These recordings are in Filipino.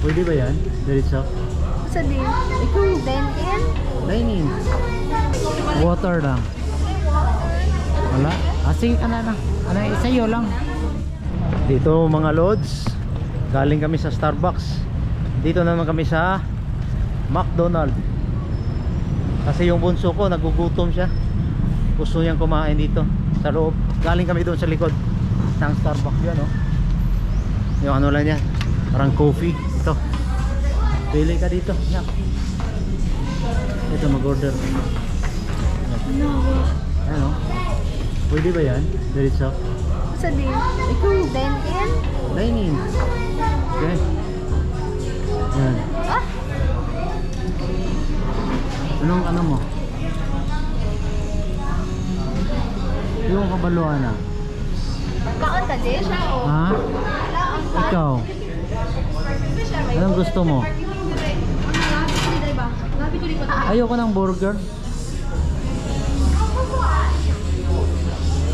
Pwede ba yan? Diretso? Sa din. Ikaw, dine-in? Dine-in. Water lang. Wala? Asing, ano, sa'yo lang. Dito mga lods, galing kami sa Starbucks. Dito naman kami sa McDonald's. Kasi yung bunso ko, nagugutom siya. Gusto niyang kumain dito sa loob. Galing kami doon sa likod ng Starbucks yan, oh. Yung ano lang yan, parang coffee. Ito, pili ka dito. Yan. Ito, mag-order. Ayan, oh. Pwede ba yan? Diretso? Sa din. Ikaw, dine-in? Dine-in. Okay. Yan. Ah! Anong ano mo? Yung kabaluan na. Kaon ka din siya, o? Ha? Ikaw? Anong gusto mo? Ayoko ng burger.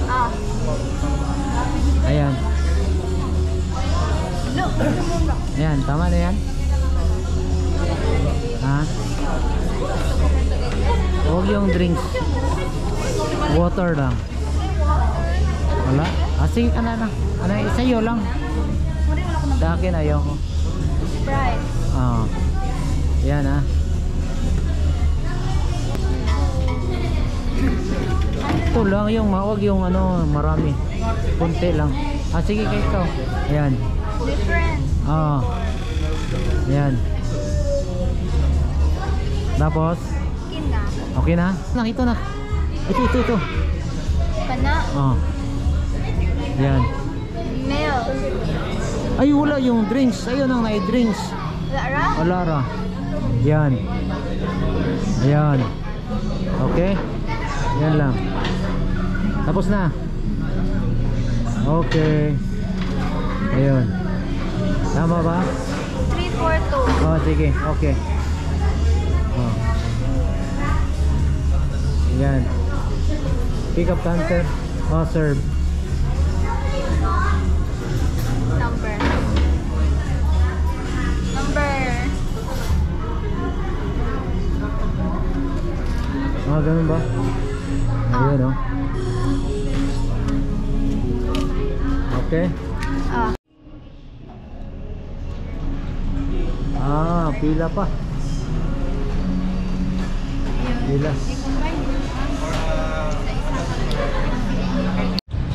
Ah. Ayan. No, Ayan, tama na yan. Ha? Huwag yung drinks. Water lang. Wala? Asing, ano, sa'yo lang. Sa akin, ayoko. Sprite. Ah. Yan, ha. Ito lang yung, huwag yung ano, marami. Kunti lang. Ah, sige kayo ikaw. Ayan. Different. Ah. Ayan. Tapos, Skin na. okay na? Ito na. Ito. Kana. Ah. Ayan. Milk. Ay, wala yung drinks. Ayun ang na-drinks. Lara? Wala ra. Yan. Ayan. Okay. Yan lang. Tapos na. Okay. Ayun. Tama ba? 342. Oh, sige. Okay. Oh. Yan. Pick up counter. Oh, serve. Number. Ah, ganun ba? Ayan, oh. Okay. Ah. Ah, pila pa. Pila.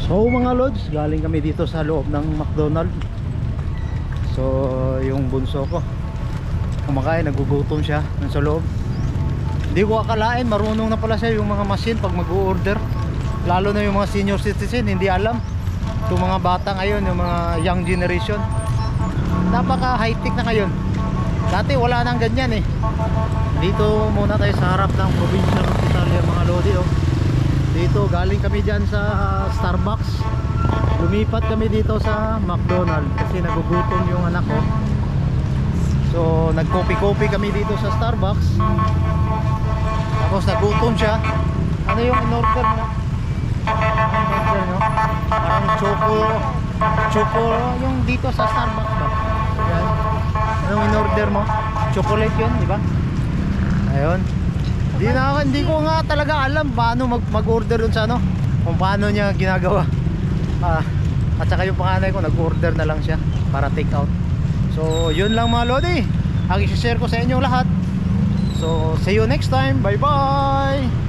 So mga lods, galing kami dito sa loob ng McDonald's. So yung bunso ko kumakain, nagugutom siya nasa loob. Hindi ko akalain marunong na pala siya yung mga machine pag mag-order. Lalo na yung mga senior citizen, hindi alam. Yung mga bata ngayon, yung mga young generation, napaka high tech na ngayon. Dati wala nang ganyan eh. Dito muna tayo sa harap ng provincial hospital yung mga lodi, oh. Dito galing kami dyan sa Starbucks, lumipat kami dito sa McDonald's kasi nagugutom yung anak ko. So nagkopi-kopi kami dito sa Starbucks. Tapos nagutom siya. Ano yung in-order mo? In-order nyo? Parang choco yung dito sa Starbucks ba? Yan. Anong in-order mo? Chocolate yun, di ba? Ayun. Hindi ko nga talaga alam paano mag-order dun sa ano, kung paano niya ginagawa. At saka yung panganay ko nag-order na lang siya para take out. So yun lang mga lodi, ang i-share ko sa inyo lahat. So see you next time, bye bye.